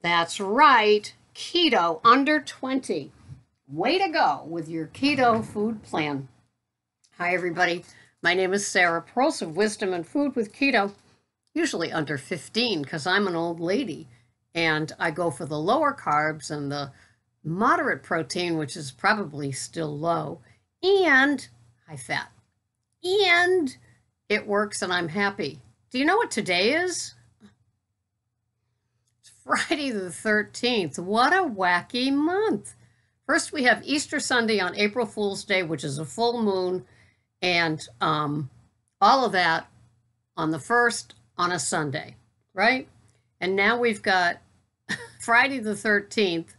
That's right, keto under 20. Way to go with your keto food plan. Hi, everybody. My name is Sarah, Pearls of Wisdom and Food with Keto, usually under 15 because I'm an old lady and I go for the lower carbs and the moderate protein, which is probably still low, and high fat. And it works and I'm happy. Do you know what today is? It's Friday the 13th. What a wacky month. First, we have Easter Sunday on April Fool's Day, which is a full moon, and all of that on the 1st on a Sunday, right? And now we've got Friday the 13th,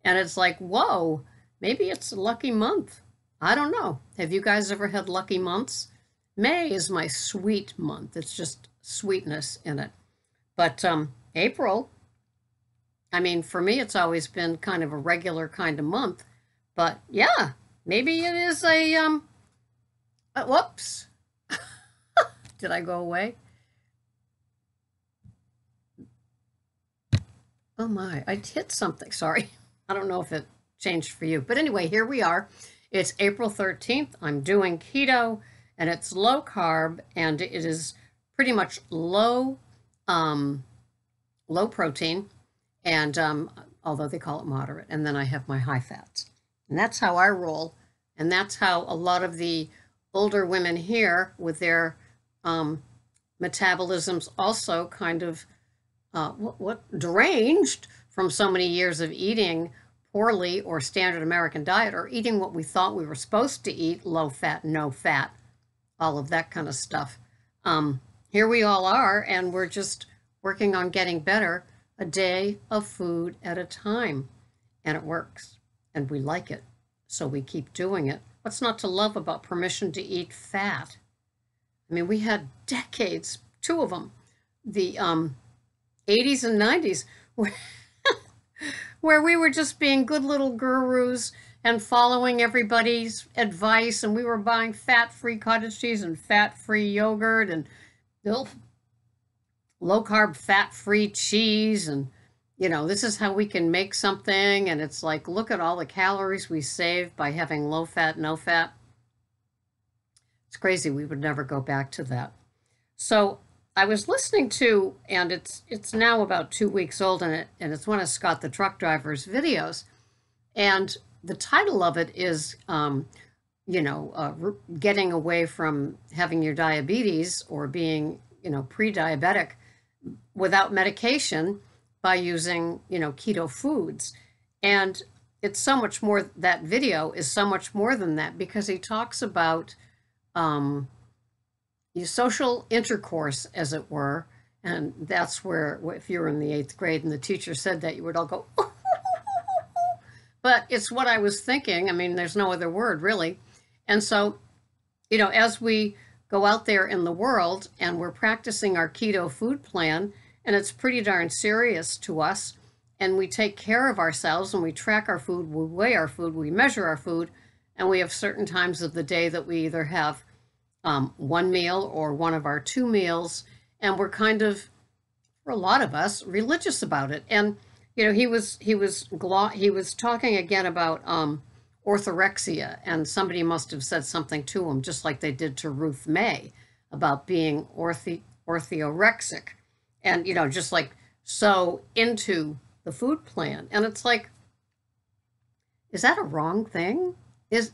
and it's like, whoa, maybe it's a lucky month. I don't know. Have you guys ever had lucky months? May is my sweet month. It's just sweetness in it. But April, I mean, for me, it's always been kind of a regular kind of month. But yeah, maybe it is a, whoops. Did I go away? Oh my, I hit something. Sorry. I don't know if it changed for you. But anyway, here we are. It's April 13th. I'm doing keto and it's low carb and it is pretty much low protein and although they call it moderate. And then I have my high fats. And that's how I roll. And that's how a lot of the older women here with their metabolisms also kind of deranged from so many years of eating poorly or standard American diet or eating what we thought we were supposed to eat, low fat, no fat, all of that kind of stuff. Here we all are, and we're just working on getting better a day of food at a time. And it works, and we like it, so we keep doing it. What's not to love about permission to eat fat? I mean, we had decades, two of them, the 80s and 90s, where we were just being good little gurus and following everybody's advice, and we were buying fat-free cottage cheese and fat-free yogurt and low-carb fat-free cheese, and you know, this is how we can make something, and it's like, look at all the calories we save by having low fat, no fat. It's crazy. We would never go back to that. So I was listening to, and it's now about 2 weeks old, and it's one of Scott the truck driver's videos, and the title of it is, getting away from having your diabetes or being, pre-diabetic without medication by using, keto foods. And it's so much more, that video is so much more than that, because he talks about your social intercourse, as it were. And that's where, if you were in the 8th grade and the teacher said that, you would all go, but it's what I was thinking. I mean, there's no other word really. And so, as we go out there in the world and we're practicing our keto food plan, and it's pretty darn serious to us, and we take care of ourselves and we track our food, we weigh our food, we measure our food, and we have certain times of the day that we either have one meal or one of our 2 meals, and we're kind of, for a lot of us, religious about it. And he was talking again about orthorexia, and somebody must have said something to him, just like they did to Ruth May, about being orthorexic, and just like so into the food plan. And it's like, is that a wrong thing? Is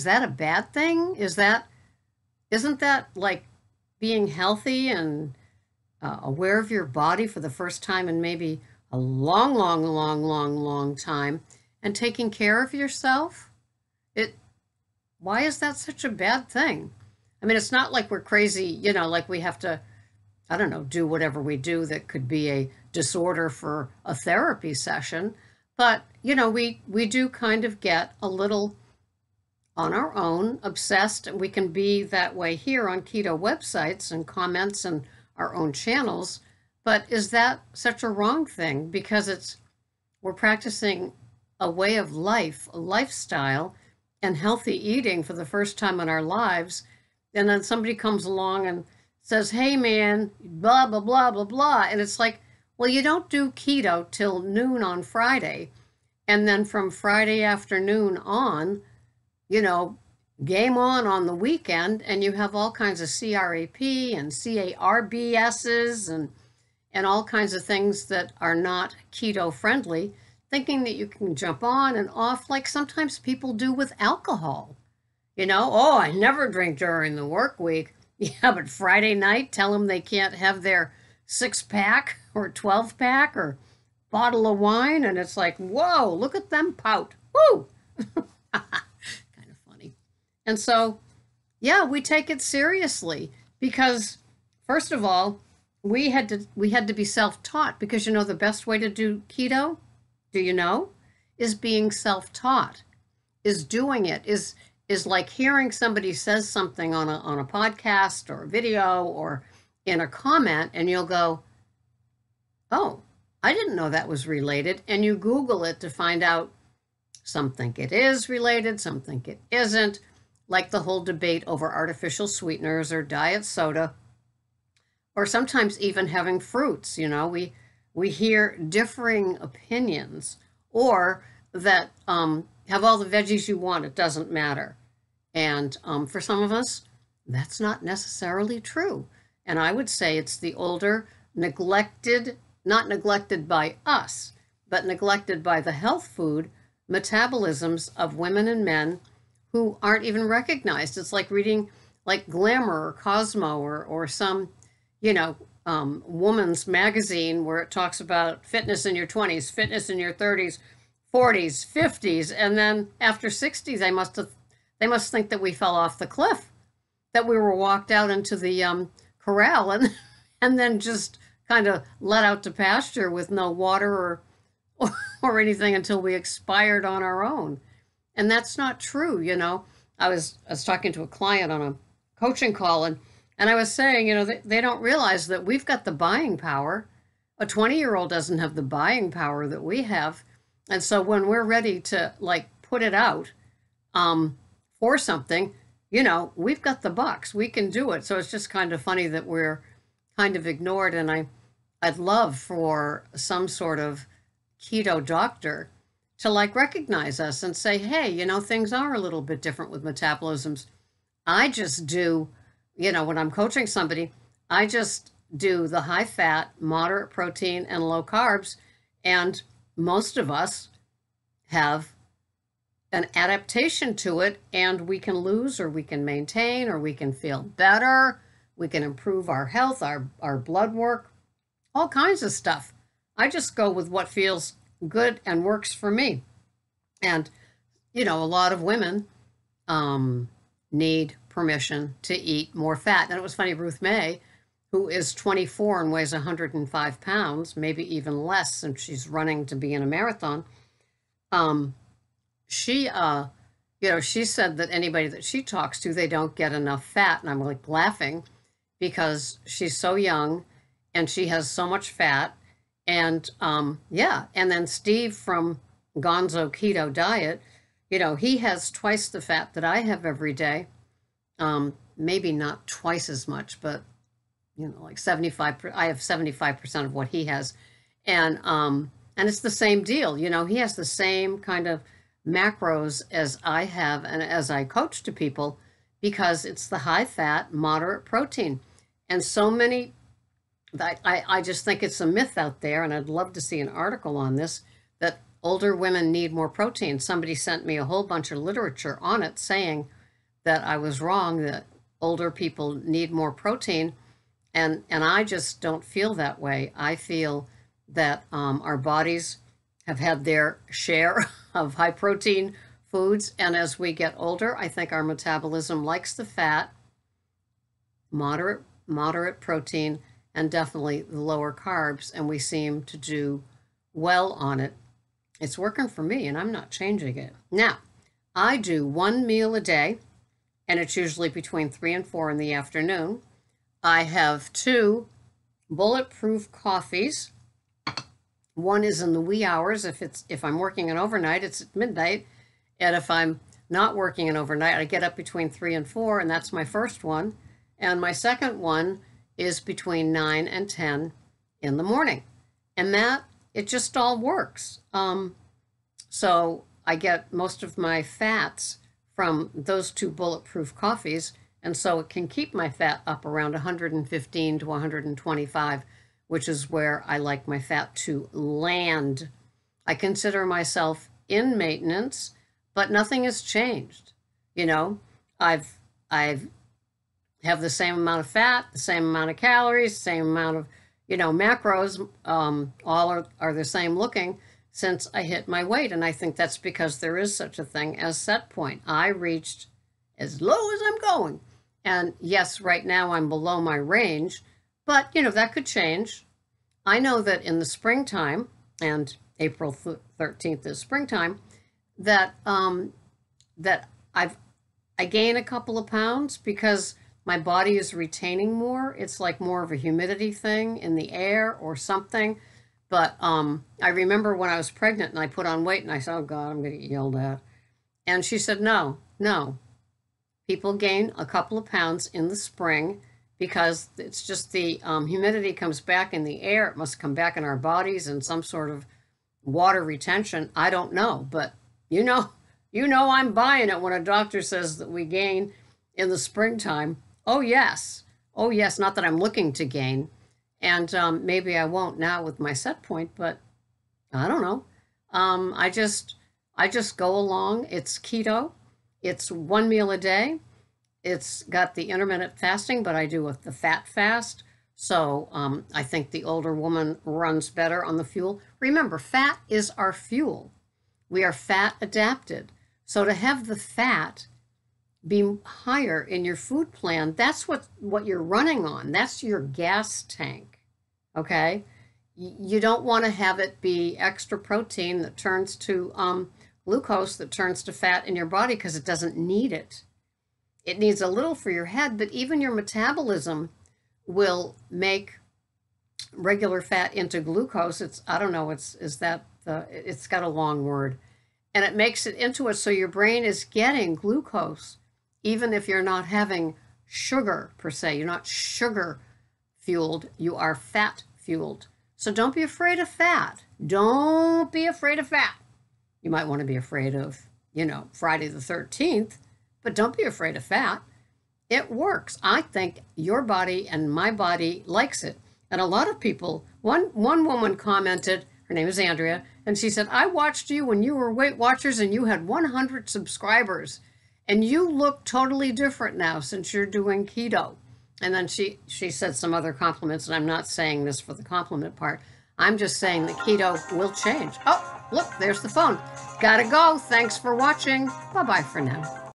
that a bad thing? Isn't that like being healthy and aware of your body for the first time in maybe a long time, and taking care of yourself? Why is that such a bad thing? I mean, it's not like we're crazy, like we have to, I don't know, do whatever we do that could be a disorder for a therapy session. But, we do kind of get a little on our own, obsessed, and we can be that way here on keto websites and comments and our own channels. But is that such a wrong thing? Because we're practicing a way of life, a lifestyle, and healthy eating for the first time in our lives. And then somebody comes along and says, hey man, blah, blah, blah, blah, blah. And it's like, Well, you don't do keto till noon on Friday. And then from Friday afternoon on, you know, game on the weekend, and you have all kinds of CRAP and CARBSs and all kinds of things that are not keto friendly, thinking that you can jump on and off like sometimes people do with alcohol. Oh, I never drink during the work week. Yeah, but Friday night, tell them they can't have their 6-pack or 12-pack or bottle of wine, and it's like, whoa, look at them pout. Woo! Kind of funny. And so, yeah, we take it seriously because, first of all, we had to be self-taught because the best way to do keto, do you know, is being self-taught, is doing it, is like hearing somebody says something on a podcast or a video or in a comment, and you'll go, oh, I didn't know that was related. And you Google it to find out. Some think it is related, some think it isn't, like the whole debate over artificial sweeteners or diet soda, or sometimes even having fruits. We hear differing opinions, or that have all the veggies you want, it doesn't matter. And for some of us, that's not necessarily true. And I would say it's the older, neglected, not neglected by us, but neglected by the health food metabolisms of women and men who aren't even recognized. It's like reading like Glamour or Cosmo or some, woman's magazine where it talks about fitness in your 20s, fitness in your 30s, 40s, 50s, and then after 60s, they must think that we fell off the cliff, that we were walked out into the corral and then just kind of let out to pasture with no water or anything until we expired on our own. And that's not true. I was talking to a client on a coaching call, and I was saying, they don't realize that we've got the buying power. A 20-year-old doesn't have the buying power that we have. And so when we're ready to like put it out for something, we've got the bucks. We can do it. So it's just kind of funny that we're kind of ignored. And I'd love for some sort of keto doctor to like recognize us and say, hey, things are a little bit different with metabolisms. I just do, when I'm coaching somebody, I just do the high fat, moderate protein, and low carbs. And most of us have an adaptation to it, and we can lose or we can maintain or we can feel better. We can improve our health, our blood work, all kinds of stuff. I just go with what feels good and works for me. And, a lot of women need permission to eat more fat. And it was funny, Ruth May, who is 24 and weighs 105 pounds, maybe even less since she's running to be in a marathon. She said that anybody that she talks to, they don't get enough fat. And I'm like laughing because she's so young and she has so much fat. And yeah, and then Steve from Gonzo Keto Diet, he has twice the fat that I have every day. Maybe not twice as much, but like 75%. I have 75% of what he has, and it's the same deal. He has the same kind of macros as I have, and as I coach to people, because it's the high fat, moderate protein, and so many. I just think it's a myth out there, and I'd love to see an article on this, that older women need more protein. Somebody sent me a whole bunch of literature on it saying that I was wrong, that older people need more protein, and I just don't feel that way. I feel that our bodies have had their share of high protein foods, and as we get older, I think our metabolism likes the fat, moderate protein, and definitely the lower carbs, and we seem to do well on it. It's working for me, and I'm not changing it. Now, I do one meal a day, and it's usually between 3 and 4 in the afternoon. I have 2 bulletproof coffees. One is in the wee hours. If I'm working an overnight, it's at midnight. And if I'm not working an overnight, I get up between 3 and 4, and that's my first one. And my second one is between 9 and 10 in the morning. And that, it just all works. So I get most of my fats from those two bulletproof coffees, and so it can keep my fat up around 115 to 125, which is where I like my fat to land. I consider myself in maintenance, but nothing has changed. You know, I've have the same amount of fat, the same amount of calories, same amount of, macros, all are the same looking since I hit my weight. And I think that's because there is such a thing as set point. I reached as low as I'm going. And yes, right now I'm below my range, but that could change. I know that in the springtime, and April 13th is springtime, that that I gain a couple of pounds because my body is retaining more. It's like more of a humidity thing in the air or something. But I remember when I was pregnant and I put on weight and I said, oh God, I'm going to get yelled at. And she said, no, people gain a couple of pounds in the spring because it's just the humidity comes back in the air. It must come back in our bodies and some sort of water retention. I don't know, but I'm buying it when a doctor says that we gain in the springtime. Oh yes, not that I'm looking to gain, and maybe I won't now with my set point, but I don't know. I just go along. It's keto. It's one meal a day. It's got the intermittent fasting, but I do the fat fast. So I think the older woman runs better on the fuel. Remember, fat is our fuel. We are fat adapted. So to have the fat be higher in your food plan, that's what you're running on. That's your gas tank, okay? You don't want to have it be extra protein that turns to glucose that turns to fat in your body because it doesn't need it. It needs a little for your head, but even your metabolism will make regular fat into glucose. It's got a long word, and it makes it into it so your brain is getting glucose even if you're not having sugar per se. You're not sugar fueled, you are fat fueled. So don't be afraid of fat. Don't be afraid of fat. You might want to be afraid of, Friday the 13th, but don't be afraid of fat. It works. I think your body and my body likes it. And a lot of people, one woman commented, her name is Andrea, and she said, I watched you when you were Weight Watchers and you had 100 subscribers. And you look totally different now since you're doing keto. And then she said some other compliments, and I'm not saying this for the compliment part. I'm just saying that keto will change. Oh, look, there's the phone. Gotta go. Thanks for watching. Bye-bye for now.